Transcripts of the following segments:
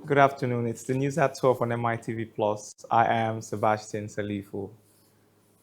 Good afternoon. It's the news at 12 on Mitv Plus. I am Sebastian Salifu.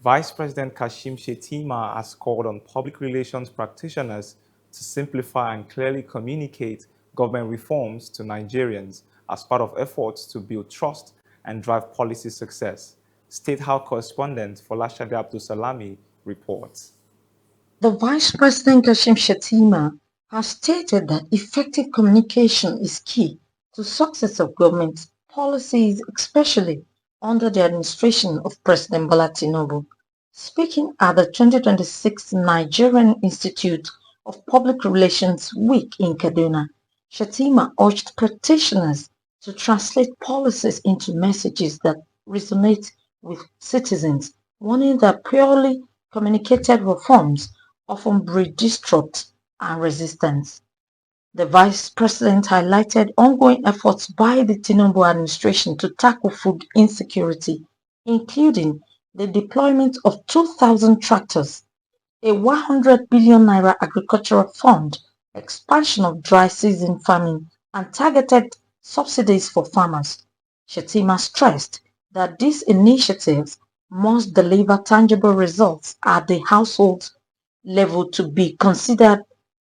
Vice President Kashim Shettima has called on public relations practitioners to simplify and clearly communicate government reforms to Nigerians as part of efforts to build trust and drive policy success. State House correspondent Folashade Abdulsalami reports. The Vice President Kashim Shettima has stated that effective communication is key to success of government policies, especially under the administration of President Bola Tinubu. Speaking at the 2026 Nigerian Institute of Public Relations Week in Kaduna, Shettima urged practitioners to translate policies into messages that resonate with citizens, warning that purely communicated reforms often breed distrust and resistance. The Vice President highlighted ongoing efforts by the Tinubu administration to tackle food insecurity, including the deployment of 2,000 tractors, a 100 billion naira agricultural fund, expansion of dry season farming, and targeted subsidies for farmers. Shettima stressed that these initiatives must deliver tangible results at the household level to be considered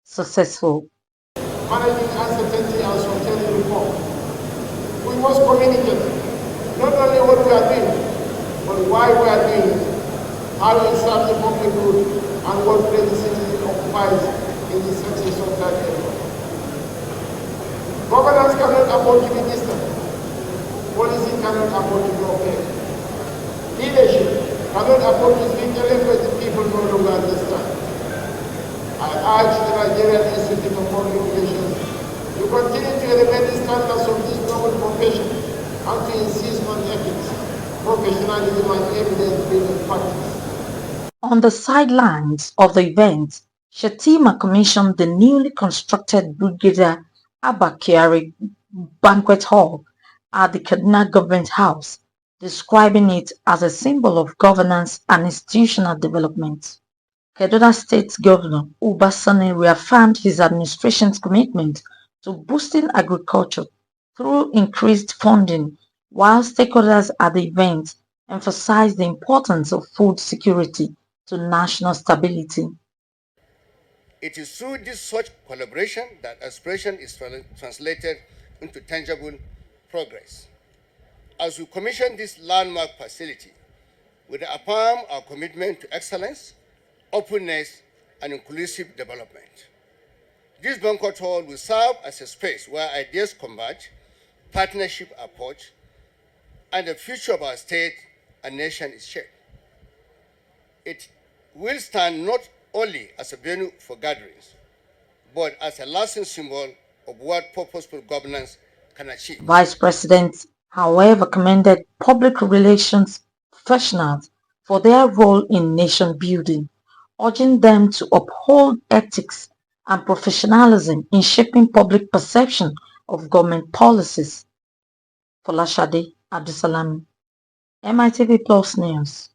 successful. Managing uncertainty and sustaining reform. We must communicate not only what we are doing, but why we are doing it, how we serve the public good, and what place the citizen occupies in the success of that area. Governance cannot afford to be distant. Policy cannot afford to be opaque. Leadership cannot afford to speak a language the people no longer understand. I urge the Nigerian Institute of Public Relations to continue to elevate the standards of this noble profession and to insist on ethics, professionalism, and evidence-based practice. On the sidelines of the event, Shettima commissioned the newly constructed Brigadier Abba Kyari Banquet Hall at the Kaduna Government House, describing it as a symbol of governance and institutional development. Kaduna State Governor Uba Sani reaffirmed his administration's commitment to boosting agriculture through increased funding, while stakeholders at the event emphasized the importance of food security to national stability. It is through this such collaboration that aspiration is translated into tangible progress. As we commission this landmark facility, we reaffirm our commitment to excellence, openness, and inclusive development. This banquet hall will serve as a space where ideas converge, partnership approach, and the future of our state and nation is shaped. It will stand not only as a venue for gatherings, but as a lasting symbol of what purposeful governance can achieve. Vice President, however, commended public relations professionals for their role in nation building, urging them to uphold ethics and professionalism in shaping public perception of government policies. Folashade Abdulsalami, MITV Plus News.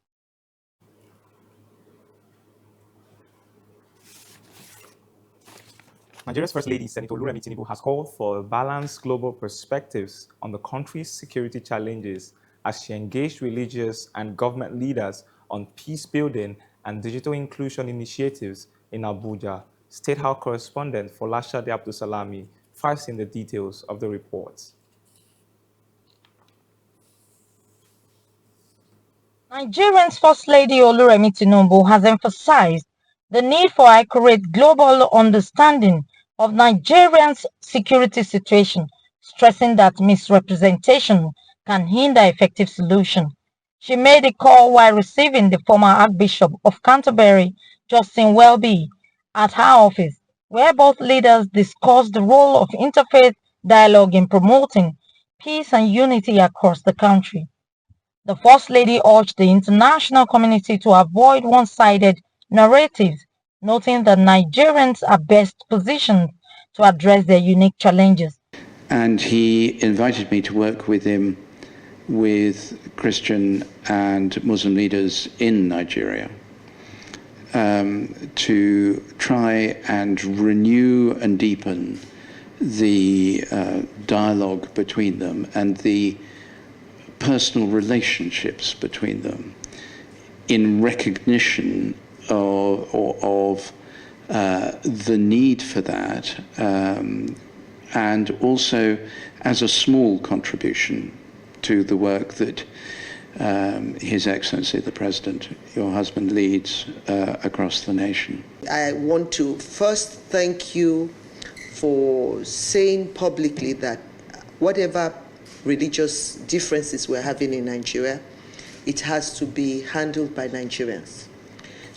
Nigeria's First Lady, Senator Oluremi Tinubu, has called for balanced global perspectives on the country's security challenges as she engaged religious and government leaders on peace building and digital inclusion initiatives in Abuja. State House correspondent Folashade Abdulsalami files in the details of the report. Nigeria's First Lady Oluremi Tinubu has emphasized the need for accurate global understanding of Nigeria's security situation, stressing that misrepresentation can hinder effective solution. She made the call while receiving the former Archbishop of Canterbury, Justin Welby, at her office, where both leaders discussed the role of interfaith dialogue in promoting peace and unity across the country. The First Lady urged the international community to avoid one-sided narratives, noting that Nigerians are best positioned to address their unique challenges. And he invited me to work with him with Christian and Muslim leaders in Nigeria to try and renew and deepen the dialogue between them and the personal relationships between them in recognition of the need for that, and also as a small contribution to the work that His Excellency the President, your husband, leads across the nation. I want to first thank you for saying publicly that whatever religious differences we're having in Nigeria, it has to be handled by Nigerians.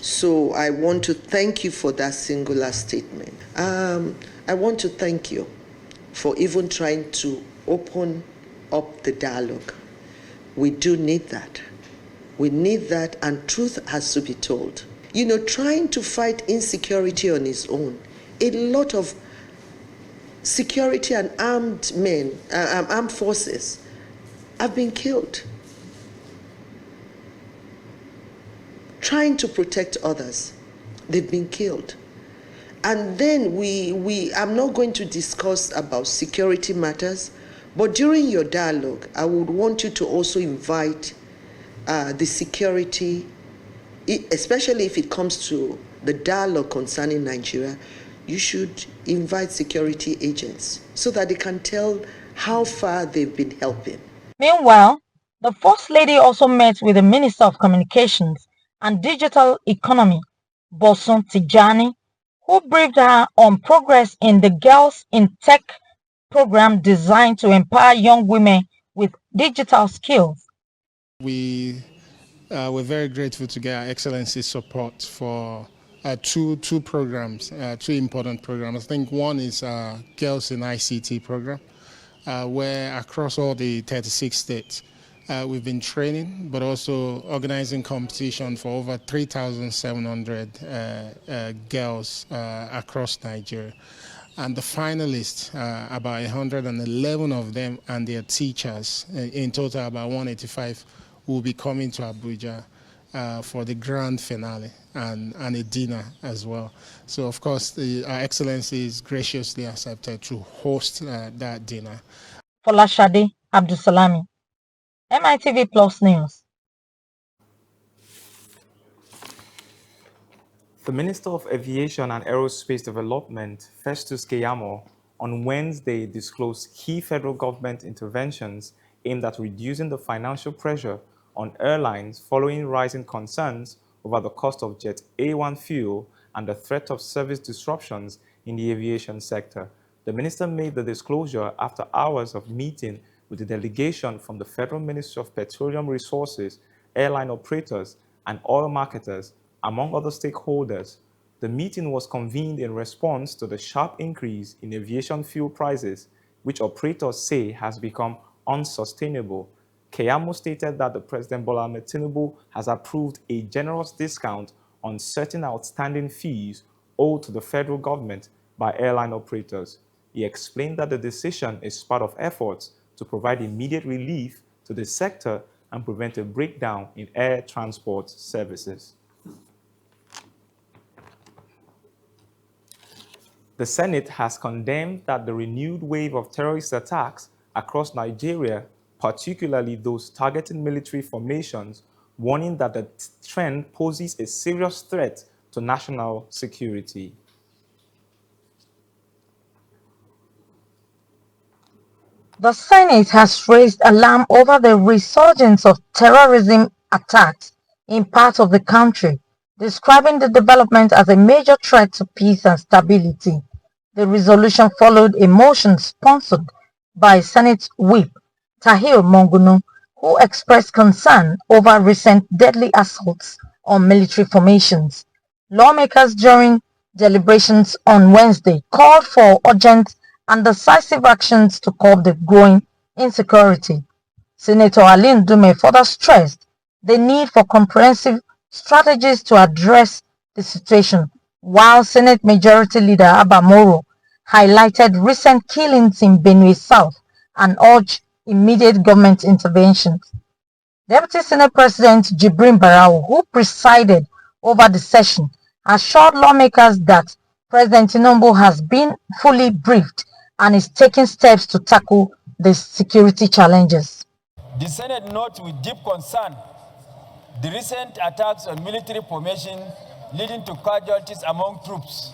So I want to thank you for that singular statement. I want to thank you for even trying to open up the dialogue. We do need that. We need that, and truth has to be told. You know, trying to fight insecurity on its own, a lot of security and armed men, armed forces have been killed trying to protect others. They've been killed. And then I'm not going to discuss about security matters, but during your dialogue, I would want you to also invite the security, especially if it comes to the dialogue concerning Nigeria. You should invite security agents so that they can tell how far they've been helping. Meanwhile, the First Lady also met with the Minister of Communications and Digital Economy, Bosun Tijani, who briefed her on progress in the Girls in Tech program designed to empower young women with digital skills. We're very grateful to get Her Excellency's support for two programs, two important programs. I think one is Girls in ICT program, where across all the 36 states, we've been training, but also organizing competition for over 3,700 girls across Nigeria. And the finalists, about 111 of them and their teachers, in total about 185, will be coming to Abuja for the grand finale and a dinner as well. So, of course, Her Excellency is graciously accepted to host that dinner. Folashade Abdusalami, MITV Plus News. The Minister of Aviation and Aerospace Development, Festus Keyamo, on Wednesday disclosed key federal government interventions aimed at reducing the financial pressure on airlines following rising concerns over the cost of Jet A1 fuel and the threat of service disruptions in the aviation sector. The minister made the disclosure after hours of meeting with a delegation from the Federal Ministry of Petroleum Resources, airline operators, and oil marketers, among other stakeholders. The meeting was convened in response to the sharp increase in aviation fuel prices, which operators say has become unsustainable. Keyamo stated that the President Bola Ahmed Tinubu has approved a generous discount on certain outstanding fees owed to the federal government by airline operators. He explained that the decision is part of efforts to provide immediate relief to the sector and prevent a breakdown in air transport services. The Senate has condemned that the renewed wave of terrorist attacks across Nigeria, particularly those targeting military formations, warning that the trend poses a serious threat to national security. The Senate has raised alarm over the resurgence of terrorism attacks in parts of the country, describing the development as a major threat to peace and stability. The resolution followed a motion sponsored by Senate Whip Tahir Mongunu, who expressed concern over recent deadly assaults on military formations. Lawmakers during deliberations on Wednesday called for urgent and decisive actions to curb the growing insecurity. Senator Aline Dume further stressed the need for comprehensive strategies to address the situation, while Senate Majority Leader Abba Moro highlighted recent killings in Benue South and urged immediate government interventions. Deputy Senate President Jibrin Barau, who presided over the session, assured lawmakers that President Tinubu has been fully briefed and is taking steps to tackle the security challenges. The Senate notes with deep concern the recent attacks on military formation leading to casualties among troops,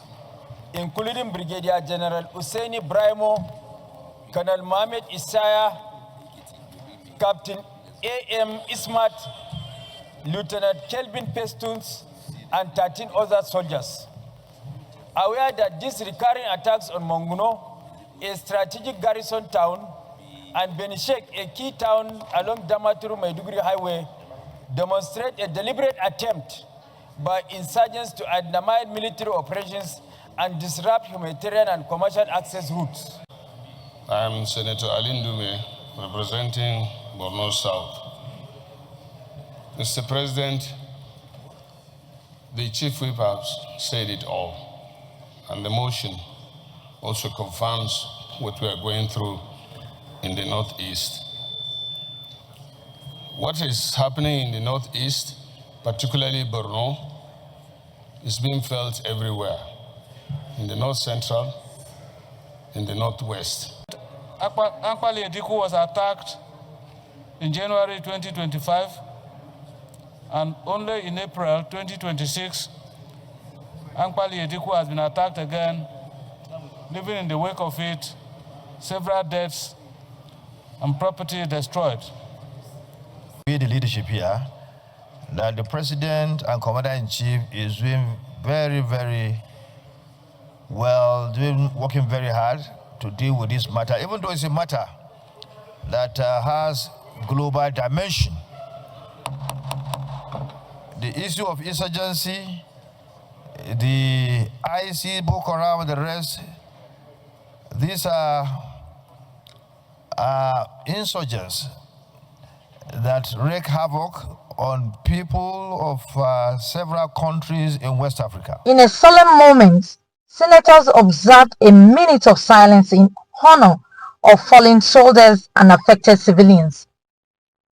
including Brigadier General Husseini Brahimo, Colonel Mohamed Isaya, Captain A.M. Ismat, Lieutenant Kelvin Pestuns, and 13 other soldiers. Aware that these recurring attacks on Monguno, a strategic garrison town, and Benishek, a key town along Damaturu-Maiduguri Highway, demonstrate a deliberate attempt by insurgents to undermine military operations and disrupt humanitarian and commercial access routes. I am Senator Ali Ndume, representing Borno South. Mr. President, the Chief Whip has said it all, and the motion also confirms what we are going through in the Northeast. What is happening in the Northeast, particularly Borno, is being felt everywhere, in the North Central, in the Northwest. Ankpali Ediku was attacked in January 2025, and only in April 2026, Ankpali Ediku has been attacked again, leaving in the wake of it several deaths and property destroyed. We, the leadership here, that the President and Commander-in-Chief is doing very, very well, working very hard to deal with this matter, even though it's a matter that has global dimension. The issue of insurgency, the IC, Boko Haram, and the rest, these are insurgents that wreak havoc on people of several countries in West Africa. In a solemn moment, senators observed a minute of silence in honor of fallen soldiers and affected civilians.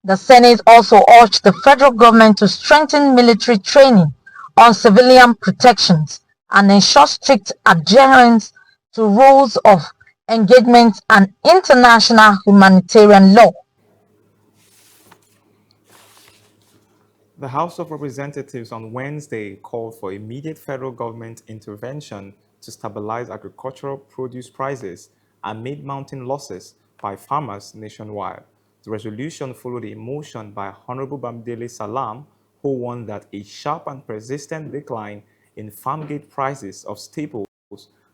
The Senate also urged the federal government to strengthen military training on civilian protections and ensure strict adherence to rules of engagement and international humanitarian law. The House of Representatives on Wednesday called for immediate federal government intervention to stabilize agricultural produce prices amid mounting losses by farmers nationwide. The resolution followed a motion by Honorable Bamidele Salam, who warned that a sharp and persistent decline in farm gate prices of staples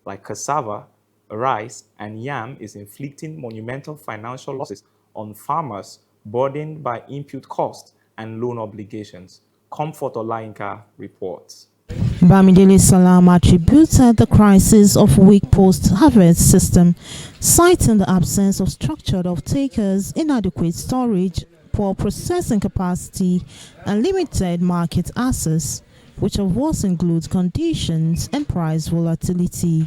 like cassava, rice, and yam is inflicting monumental financial losses on farmers burdened by input costs and loan obligations. Comfort Olainka reports. Bamidele Salam attributed the crisis of weak post-harvest system, citing the absence of structured off-takers, inadequate storage, poor processing capacity, and limited market access, which of course includes conditions and price volatility.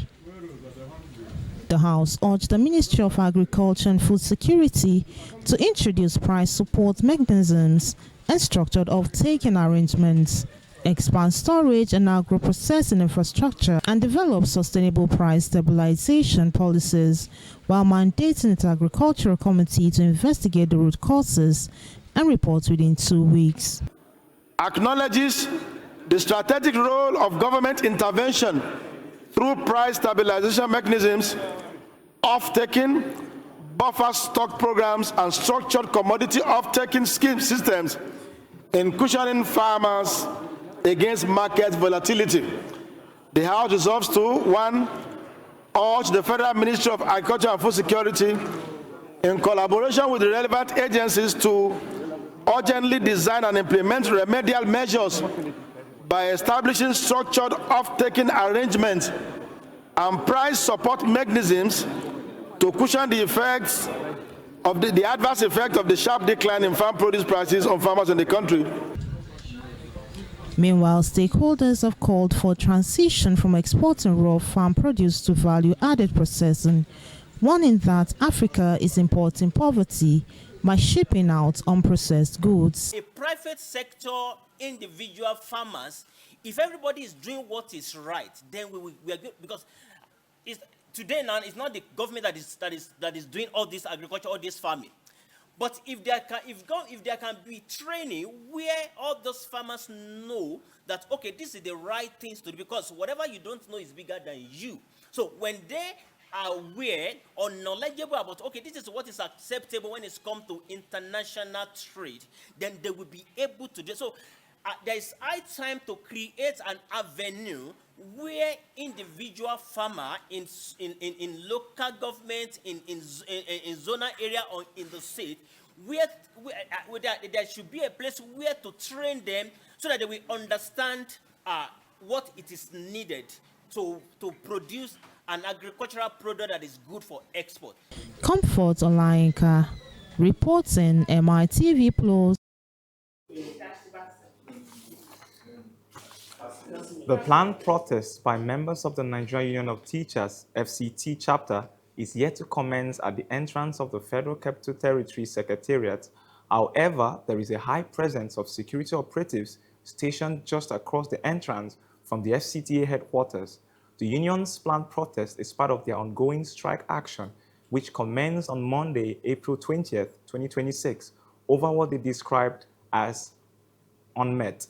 The House urged the Ministry of Agriculture and Food Security to introduce price support mechanisms and structured off-taking arrangements, expand storage and agro-processing infrastructure, and develop sustainable price stabilization policies, while mandating its Agricultural Committee to investigate the root causes and report within 2 weeks. Acknowledges the strategic role of government intervention through price stabilization mechanisms, off-taking, buffer stock programs, and structured commodity off-taking scheme systems in cushioning farmers against market volatility. The House resolves to 1. Urge the Federal Ministry of Agriculture and Food Security, in collaboration with the relevant agencies, to urgently design and implement remedial measures by establishing structured off-taking arrangements and price support mechanisms to cushion the effects of the adverse effect of the sharp decline in farm produce prices on farmers in the country. Meanwhile, stakeholders have called for transition from exporting raw farm produce to value-added processing, warning that Africa is importing poverty by shipping out unprocessed goods. A private sector, individual farmers, if everybody is doing what is right, then we are good, because today now, it's not the government that is doing all this agriculture, all this farming. But if there can be training where all those farmers know that, okay, this is the right things to do, because whatever you don't know is bigger than you. So when they are aware or knowledgeable about, okay, this is what is acceptable when it's come to international trade, then they will be able to do. So there is high time to create an avenue where individual farmer in local government, in zonal area or in the state, where there should be a place where to train them so that they will understand what it is needed to produce an agricultural product that is good for export. Comfort Olayinka, reporting MITV Plus. The planned protest by members of the Nigerian Union of Teachers, FCT chapter, is yet to commence at the entrance of the Federal Capital Territory Secretariat. However, there is a high presence of security operatives stationed just across the entrance from the FCTA headquarters. The union's planned protest is part of their ongoing strike action, which commenced on Monday, April 20th, 2026, over what they described as unmet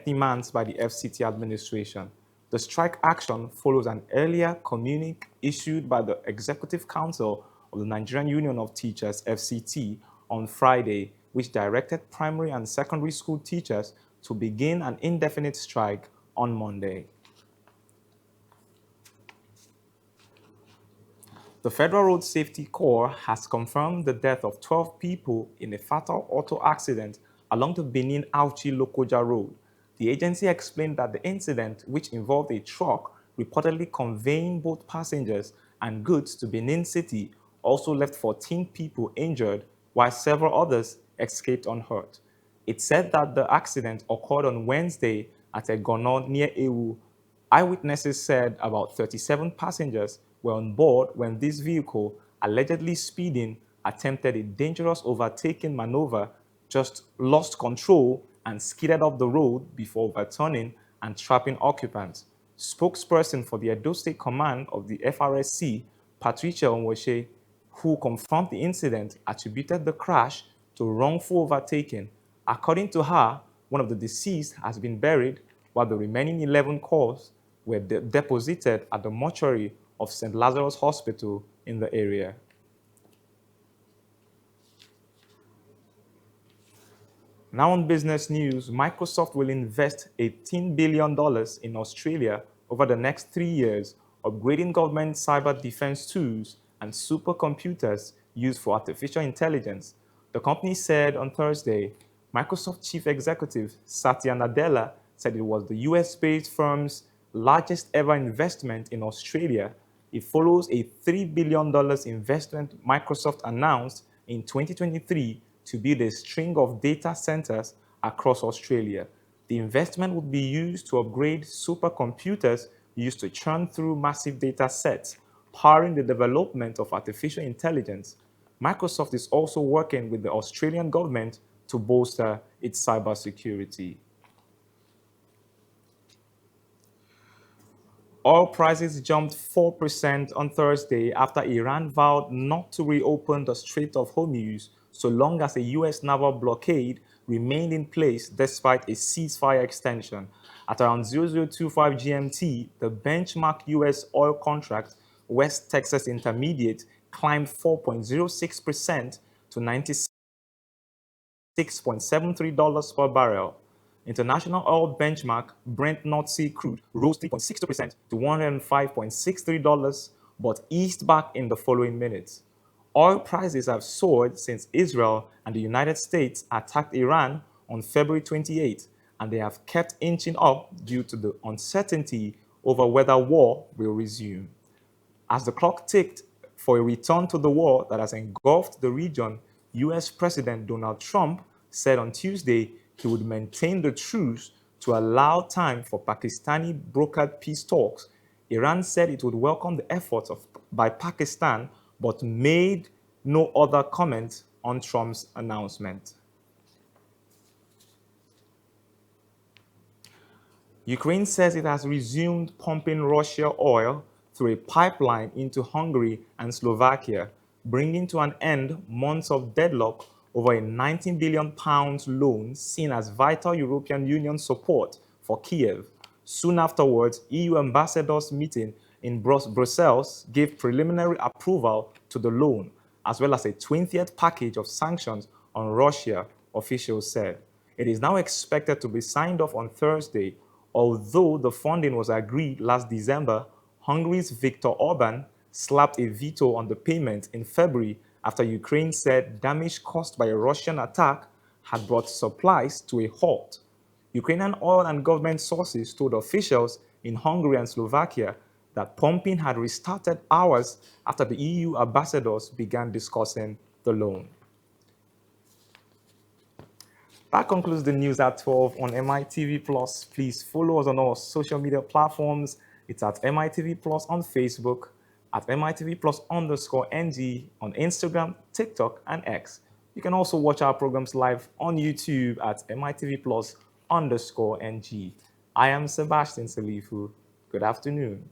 demands by the FCT administration. The strike action follows an earlier communique issued by the Executive Council of the Nigerian Union of Teachers, FCT, on Friday, which directed primary and secondary school teachers to begin an indefinite strike on Monday. The Federal Road Safety Corps has confirmed the death of 12 people in a fatal auto accident along the Benin-Auchi-Lokoja Road. The agency explained that the incident, which involved a truck reportedly conveying both passengers and goods to Benin City, also left 14 people injured, while several others escaped unhurt. It said that the accident occurred on Wednesday at Egono near Ewu. Eyewitnesses said about 37 passengers were on board when this vehicle, allegedly speeding, attempted a dangerous overtaking maneuver, just lost control and skidded off the road before overturning and trapping occupants. Spokesperson for the Edo State Command of the FRSC, Patricia Onwoshe, who confirmed the incident, attributed the crash to wrongful overtaking. According to her, one of the deceased has been buried, while the remaining 11 corpses were deposited at the mortuary of St. Lazarus Hospital in the area. Now on business news, Microsoft will invest $18 billion in Australia over the next 3 years, upgrading government cyber defense tools and supercomputers used for artificial intelligence. The company said on Thursday. Microsoft Chief Executive Satya Nadella said it was the US-based firm's largest ever investment in Australia. It follows a $3 billion investment Microsoft announced in 2023 to build a string of data centers across Australia. The investment would be used to upgrade supercomputers used to churn through massive data sets, powering the development of artificial intelligence. Microsoft is also working with the Australian government to bolster its cybersecurity. Oil prices jumped 4% on Thursday after Iran vowed not to reopen the Strait of Hormuz so long as a U.S. naval blockade remained in place despite a ceasefire extension. At around 0025 GMT, the benchmark U.S. oil contract, West Texas Intermediate, climbed 4.06% to $96.73 per barrel. International oil benchmark Brent North Sea crude rose 3.62% to $105.63, but eased back in the following minutes. Oil prices have soared since Israel and the United States attacked Iran on February 28, and they have kept inching up due to the uncertainty over whether war will resume. As the clock ticked for a return to the war that has engulfed the region, US President Donald Trump said on Tuesday he would maintain the truce to allow time for Pakistani brokered peace talks. Iran said it would welcome the efforts by Pakistan, but made no other comment on Trump's announcement. Ukraine says it has resumed pumping Russia oil through a pipeline into Hungary and Slovakia, bringing to an end months of deadlock over a £19 billion loan seen as vital European Union support for Kiev. Soon afterwards, EU ambassadors meeting in Brussels gave preliminary approval to the loan, as well as a 20th package of sanctions on Russia, officials said. It is now expected to be signed off on Thursday. Although the funding was agreed last December, Hungary's Viktor Orban slapped a veto on the payment in February after Ukraine said damage caused by a Russian attack had brought supplies to a halt. Ukrainian oil and government sources told officials in Hungary and Slovakia that pumping had restarted hours after the EU ambassadors began discussing the loan. That concludes the news at 12 on MITV Plus. Please follow us on our social media platforms. It's at MITV Plus on Facebook, at MITV Plus _NG on Instagram, TikTok, and X. You can also watch our programs live on YouTube at MITV Plus _NG. I am Sebastian Salifu. Good afternoon.